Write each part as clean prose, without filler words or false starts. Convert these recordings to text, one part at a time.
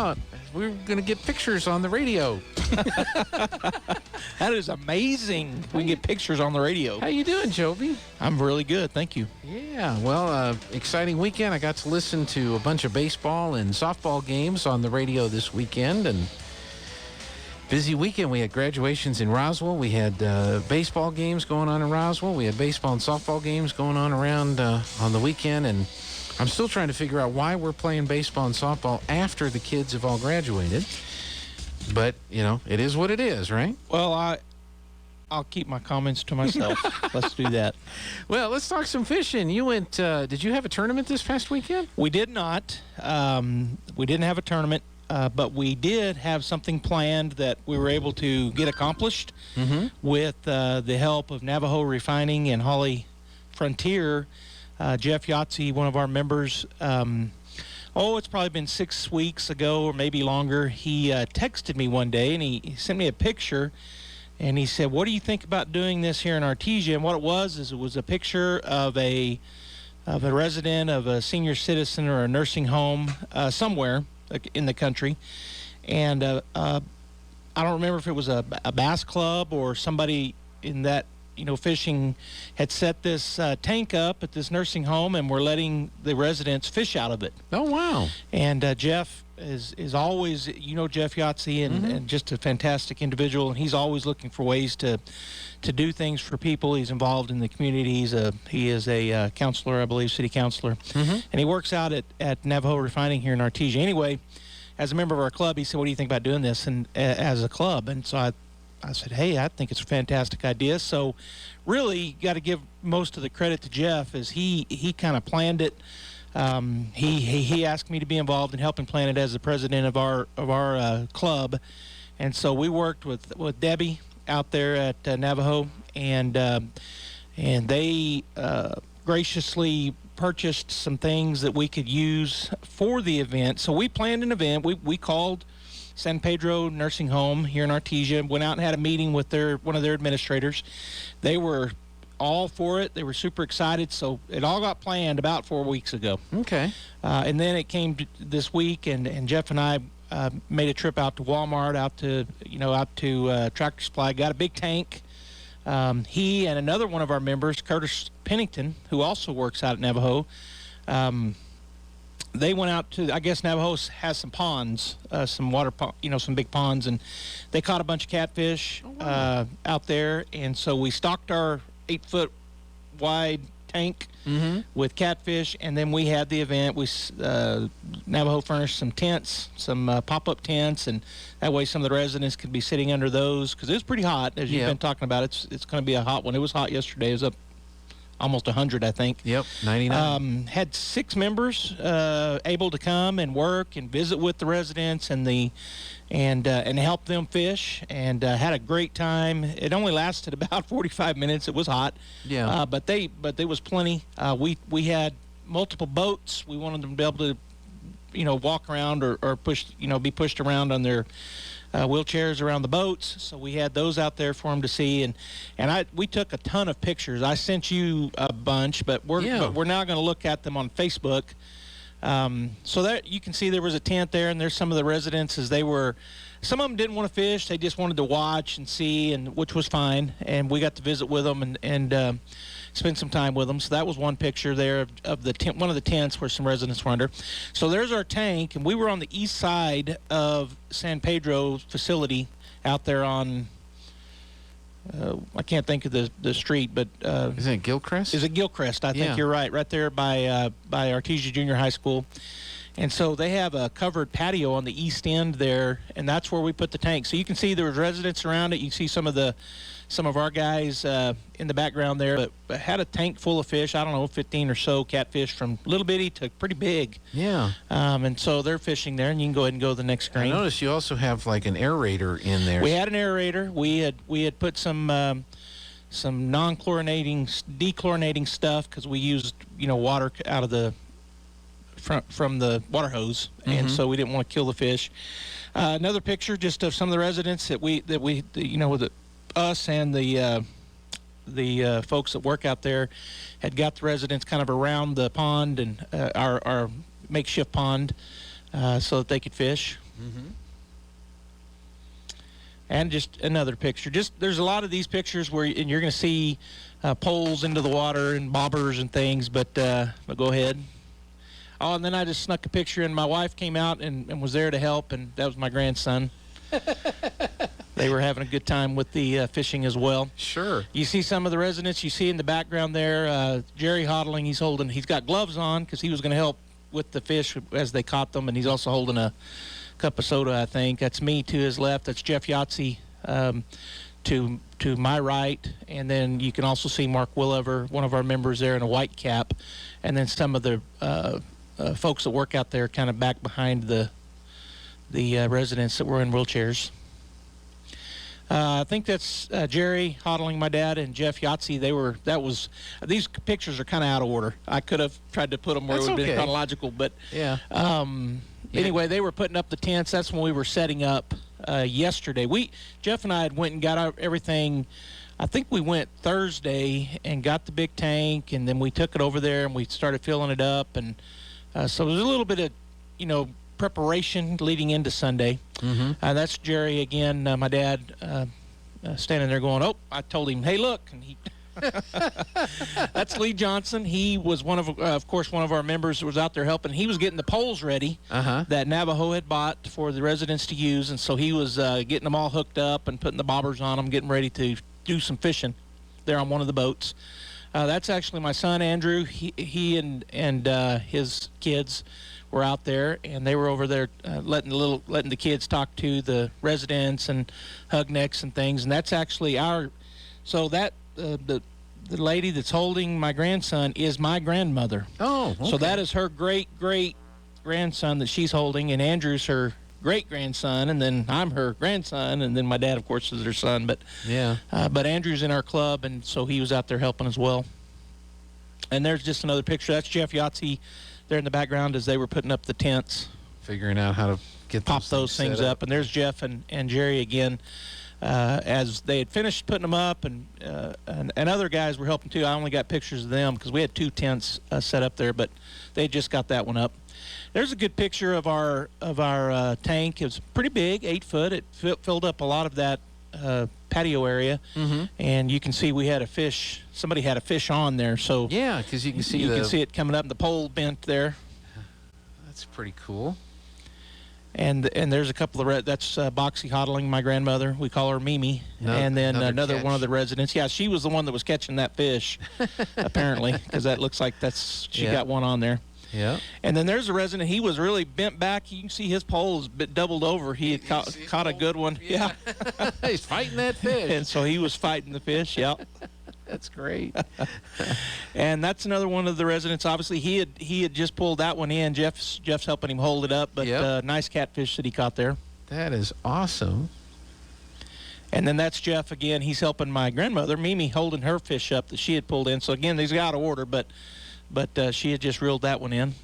out. We're going to get pictures on the radio. That is amazing. We can get pictures on the radio. How you doing, Joby? I'm really good, thank you. Yeah, well, exciting weekend. I got to listen to a bunch of baseball and softball games on the radio this weekend, and busy weekend. We had graduations in Roswell. We had baseball games going on in Roswell. We had baseball and softball games going on around on the weekend, and I'm still trying to figure out why we're playing baseball and softball after the kids have all graduated. But, you know, it is what it is, right? Well, I'll keep my comments to myself. Let's do that. Well, let's talk some fishing. You went, did you have a tournament this past weekend? We did not. We didn't have a tournament, but we did have something planned that we were able to get accomplished with the help of Navajo Refining and Holly Frontier. Jeff Yahtzee, one of our members, it's probably been 6 weeks ago or maybe longer. He texted me one day, and he sent me a picture, and he said, "What do you think about doing this here in Artesia?" And what it was a picture of a resident of a senior citizen or a nursing home somewhere in the country. And I don't remember if it was a bass club or somebody in that, fishing had set this tank up at this nursing home, and we're letting the residents fish out of it. Oh, wow. And Jeff is always, Jeff Yahtzee, and just a fantastic individual, and he's always looking for ways to do things for people. He's involved in the community. He is a counselor, I believe, city counselor, and he works out at Navajo Refining here in Artesia. Anyway, as a member of our club, he said, "What do you think about doing this?" And as a club, and so I said, "Hey, I think it's a fantastic idea." So really got to give most of the credit to Jeff, as he kind of planned it. He asked me to be involved in helping plan it as the president of our club. And so we worked with Debbie out there at Navajo, and they graciously purchased some things that we could use for the event. So we planned an event. We called San Pedro Nursing Home here in Artesia, went out and had a meeting with one of their administrators. They were all for it. They were super excited. So it all got planned about 4 weeks ago. Okay. And then it came this week, and Jeff and I made a trip out to Walmart, out to Tractor Supply, got a big tank. He and another one of our members, Curtis Pennington, who also works out at Navajo, they went out to, I guess Navajo has some ponds, some water, some big ponds, and they caught a bunch of catfish out there. And so we stocked our 8-foot wide tank with catfish, and then we had the event. Navajo furnished some tents, some pop-up tents, and that way some of the residents could be sitting under those, because it was pretty hot, as you've been talking about. It's going to be a hot one. It was hot yesterday. It was up almost 100, I think. Yep, 99. Had 6 members able to come and work and visit with the residents and help them fish, and had a great time. It only lasted about 45 minutes. It was hot. Yeah. But there was plenty. We had multiple boats. We wanted them to be able to, walk around or push, be pushed around on their wheelchairs around the boats. So we had those out there for them to see, and we took a ton of pictures. I sent you a bunch, but we're now going to look at them on Facebook. So that you can see there was a tent there, and there's some of the residents some of them didn't want to fish. They just wanted to watch and see, and which was fine. And we got to visit with them and spend some time with them. So that was one picture there of the tent, one of the tents where some residents were under. So there's our tank, and we were on the east side of San Pedro's facility out there on, I can't think of the street, but is it Gilchrist? Is it Gilchrist? I think you're right there by Artesia Junior High School. And so they have a covered patio on the east end there, and that's where we put the tank. So you can see there was residents around it. You can see some of our guys in the background there, but had a tank full of fish. I don't know, 15 or so catfish, from little bitty to pretty big. Yeah. And so they're fishing there, and you can go ahead and go to the next screen. I noticed you also have like an aerator in there. We had an aerator. We had put some dechlorinating stuff, because we used water out of the from the water hose, and so we didn't want to kill the fish. Another picture just of some of the residents that we us and the folks that work out there had got the residents kind of around the pond and our makeshift pond so that they could fish. And just another picture. There's a lot of these pictures where and you're going to see poles into the water and bobbers and things, but go ahead. Oh, and then I just snuck a picture, and my wife came out and was there to help, and that was my grandson. They were having a good time with the fishing as well. Sure. You see some of the residents. You see in the background there, Jerry Houghtaling. He's got gloves on because he was going to help with the fish as they caught them, and he's also holding a cup of soda, I think. That's me to his left. That's Jeff Yahtzee to my right. And then you can also see Mark Willever, one of our members there in a white cap. And then some of the folks that work out there kind of back behind the residents that were in wheelchairs. I think that's Jerry Houghtaling, my dad, and Jeff Yahtzee. These pictures are kind of out of order. I could have tried to put them where it would have been chronological, but yeah. Anyway, they were putting up the tents. That's when we were setting up yesterday. Jeff and I went and got everything. I think we went Thursday and got the big tank, and then we took it over there and we started filling it up, and so there's a little bit of preparation leading into Sunday. That's Jerry again, my dad, standing there going, "Oh," I told him, "Hey, look," and he. That's Lee Johnson. He was one of our members that was out there helping. He was getting the poles ready that Navajo had bought for the residents to use, and so he was getting them all hooked up and putting the bobbers on them, getting ready to do some fishing there on one of the boats. That's actually my son Andrew. He and his kids were out there, and they were over there letting the kids talk to the residents and hug necks and things. And that's actually the lady that's holding my grandson is my grandmother. Oh, okay. So that is her great-great-grandson that she's holding, and Andrew's her great-grandson, and then I'm her grandson, and then my dad, of course, is her son. But yeah. But Andrew's in our club, and so he was out there helping as well. And there's just another picture. That's Jeff Yahtzee there in the background as they were putting up the tents. Figuring out how to pop those things up. And there's Jeff and Jerry again. As they had finished putting them up, and other guys were helping too. I only got pictures of them because we had 2 tents set up there, but they just got that one up. There's a good picture of our tank. It was pretty big, 8 foot. It filled up a lot of that patio area, and you can see we had a fish. Somebody had a fish on there, so yeah, because you can see it coming up, and the pole bent there. That's pretty cool. And there's a couple of that's Boxy Houghtaling, my grandmother. We call her Mimi. And then another one of the residents. Yeah, she was the one that was catching that fish, apparently, because that looks like she got one on there. Yeah. And then there's a resident. He was really bent back. You can see his pole is doubled over. He had caught a good one. Yeah. He's fighting that fish. And so he was fighting the fish. Yeah. That's great. And that's another one of the residents. Obviously, he had just pulled that one in. Jeff's helping him hold it up, but nice catfish that he caught there. That is awesome. And then that's Jeff again. He's helping my grandmother, Mimi, holding her fish up that she had pulled in. So again, these got out of order, but she had just reeled that one in.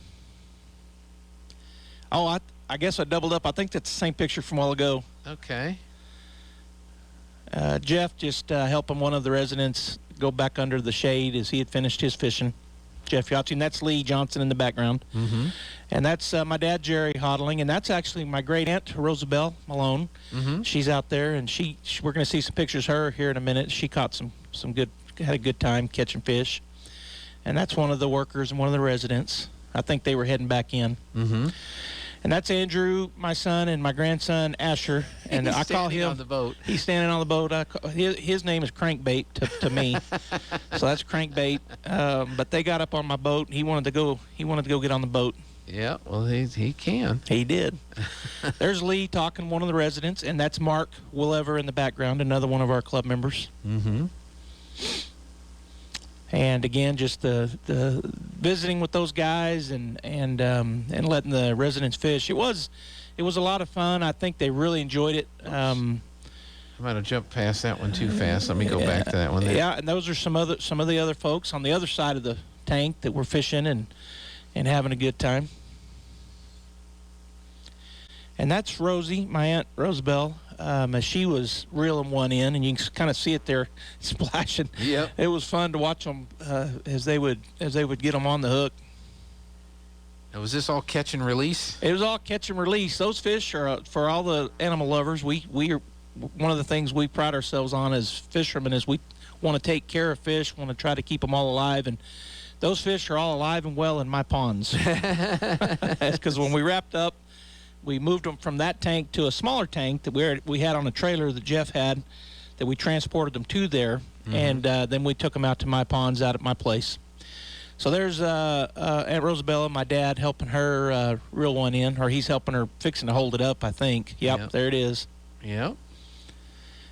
Oh, I guess I doubled up. I think that's the same picture from a while ago. Okay. Jeff just helping one of the residents go back under the shade as he had finished his fishing. Jeff Yahtzee, and that's Lee Johnson in the background. And that's my dad, Jerry Houghtaling, and that's actually my great-aunt, Rosabelle Malone. She's out there, and we're going to see some pictures of her here in a minute. She caught had a good time catching fish. And that's one of the workers and one of the residents. I think they were heading back in. And that's Andrew, my son, and my grandson, Asher. And I call him on the boat. He's standing on the boat. His name is Crankbait to me. So that's Crankbait. But they got up on my boat. He wanted to go get on the boat. Yeah, well, he can. He did. There's Lee talking to one of the residents, and that's Mark Willever in the background, another one of our club members. And again, just the visiting with those guys and letting the residents fish. It was a lot of fun. I think they really enjoyed it. I might have jumped past that one too fast. Let me go back to that one there. Yeah, and those are some of the other folks on the other side of the tank that were fishing and having a good time. And that's Rosie, my Aunt Rosabelle. She was reeling one in, and you can kind of see it there splashing. Yep. It was fun to watch them as they would get them on the hook. Was this all catch and release? It was all catch and release. Those fish are, for all the animal lovers, we are, one of the things we pride ourselves on as fishermen is we want to take care of fish, want to try to keep them all alive, and those fish are all alive and well in my ponds. Because when we wrapped up, we moved them from that tank to a smaller tank that we had on a trailer that Jeff had, that we transported them to there, and then we took them out to my ponds out at my place. So there's Aunt Rosabella, my dad, helping her reel one in, or he's helping her, fixing to hold it up, I think. Yep. There it is. Yep.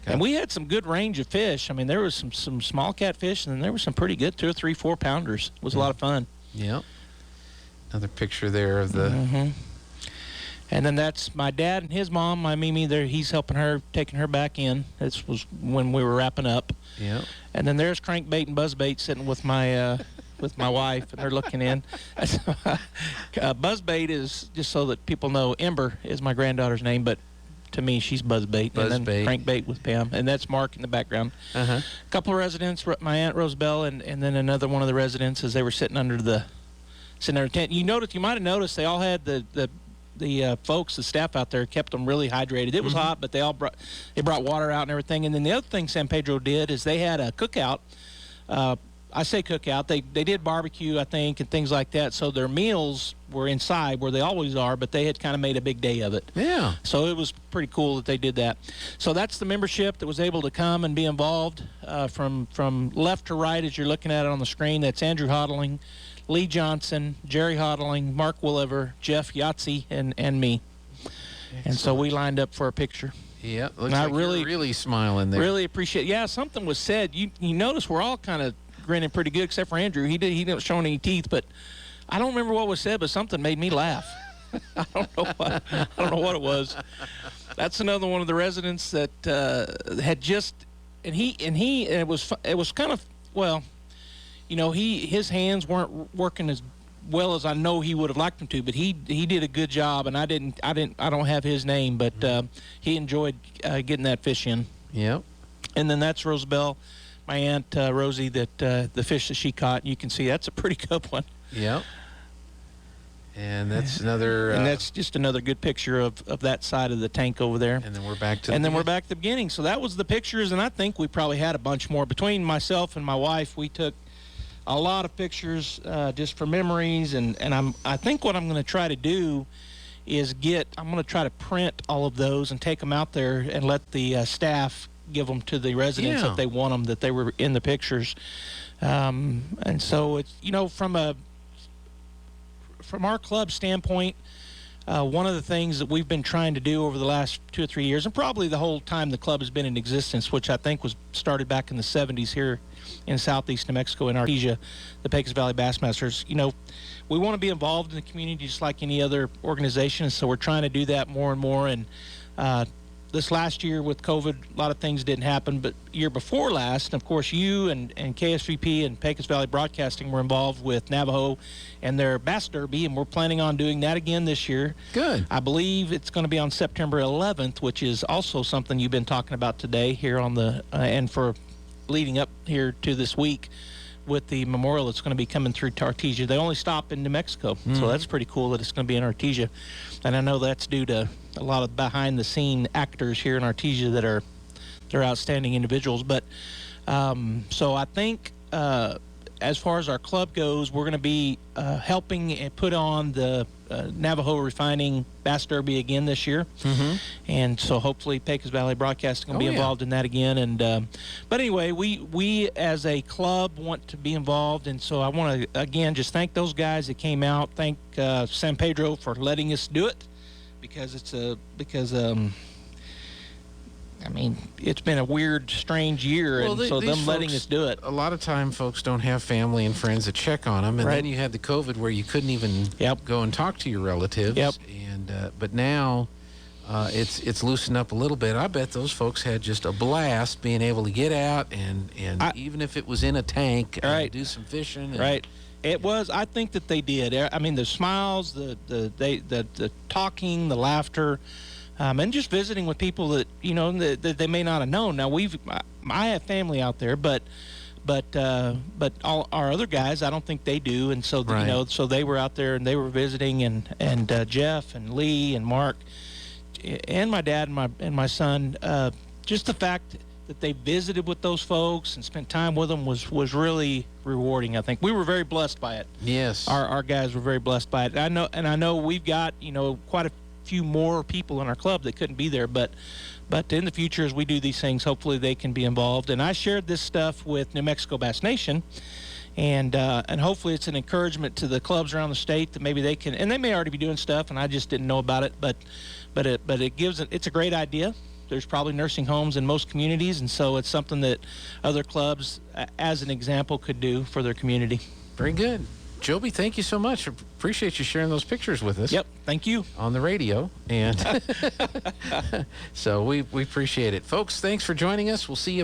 And we had some good range of fish. I mean, there was some small catfish, and then there was some pretty good 2 or 3 4-pounders. It was a lot of fun. Yep. Another picture there of the... And then that's my dad and his mom, my Mimi. There, he's helping her, taking her back in. This was when we were wrapping up. Yep. And then there's crankbait and buzzbait sitting with my wife, and they're looking in. Buzzbait is, just so that people know, Ember is my granddaughter's name, but to me, she's Buzzbait. And then Crankbait with Pam, and that's Mark in the background. A couple of residents, my Aunt Rosabelle, and then another one of the residents, as they were sitting under the tent. You might have noticed they all had the folks, the staff out there, kept them really hydrated. It was hot, but they brought water out and everything. And then the other thing San Pedro did is they had a cookout. I say cookout. They did barbecue, I think, and things like that. So their meals were inside where they always are, but they had kind of made a big day of it. Yeah. So it was pretty cool that they did that. So that's the membership that was able to come and be involved from left to right as you're looking at it on the screen. That's Andrew Houghtaling, Lee Johnson, Jerry Houghtaling, Mark Williver, Jeff Yahtzee, and me. Excellent. And so we lined up for a picture. Yeah, looks like you're really smiling there. Really appreciate it. Yeah, something was said. You notice we're all kind of grinning pretty good, except for Andrew. He didn't show any teeth, but I don't remember what was said, but something made me laugh. I don't know what it was. That's another one of the residents that had just, and it was kind of, well, his hands weren't working as well as I know he would have liked them to, but he did a good job, and I don't have his name, but he enjoyed getting that fish in. Yep. And then that's Rosabelle, my Aunt Rosie, that the fish that she caught. You can see that's a pretty good one. Yep. And that's another... and that's just another good picture of that side of the tank over there. And then we're back to we're back to the beginning. So that was the pictures, and I think we probably had a bunch more. Between myself and my wife, we took a lot of pictures just for memories, and I think what I'm going to try to do is I'm going to try to print all of those and take them out there and let the staff give them to the residents if they want them, that they were in the pictures. And so it's, from our club standpoint, one of the things that we've been trying to do over the last 2 or 3 years, and probably the whole time the club has been in existence, which I think was started back in the 70s here in southeast New Mexico in Artesia, the Pecos Valley Bassmasters. We want to be involved in the community just like any other organization, so we're trying to do that more and more. And this last year with COVID, a lot of things didn't happen, but year before last, of course, you and KSVP and Pecos Valley Broadcasting were involved with Navajo and their Bass Derby, and we're planning on doing that again this year. Good. I believe it's going to be on September 11th, which is also something you've been talking about today here on the and for leading up here to this week with the memorial that's going to be coming through to Artesia. They only stop in New Mexico, so that's pretty cool that it's going to be in Artesia. And I know that's due to a lot of behind-the-scene actors here in Artesia that they're outstanding individuals. But so I think as far as our club goes, we're going to be helping and put on the Navajo Refining Bass Derby again this year. And so hopefully Pecos Valley Broadcasting will be involved in that again. And but anyway, we as a club want to be involved, and so I want to again just thank those guys that came out. Thank San Pedro for letting us do it, because I mean, it's been a weird, strange year, and so them letting us do it. A lot of time, folks don't have family and friends that check on them, and then you had the COVID where you couldn't even go and talk to your relatives. And but now it's loosened up a little bit. I bet those folks had just a blast being able to get out and even if it was in a tank, do some fishing. And, It was. I think that they did. I mean, the smiles, the talking, the laughter. And just visiting with people that that they may not have known. Now I have family out there, but but all our other guys, I don't think they do. And so Right. so they were out there and they were visiting, and Jeff and Lee and Mark and my dad and my son. Just the fact that they visited with those folks and spent time with them was really rewarding. I think we were very blessed by it. Yes. Our guys were very blessed by it. I know we've got quite a few more people in our club that couldn't be there, but in the future, as we do these things, hopefully they can be involved. And I shared this stuff with New Mexico Bass Nation, and hopefully it's an encouragement to the clubs around the state that maybe they can, and they may already be doing stuff, and I just didn't know about it, but it's a great idea. There's probably nursing homes in most communities, and so it's something that other clubs, as an example, could do for their community. Very good. Joby, thank you so much. Appreciate you sharing those pictures with us. Yep, thank you. On the radio. And so we appreciate it. Folks, thanks for joining us. We'll see you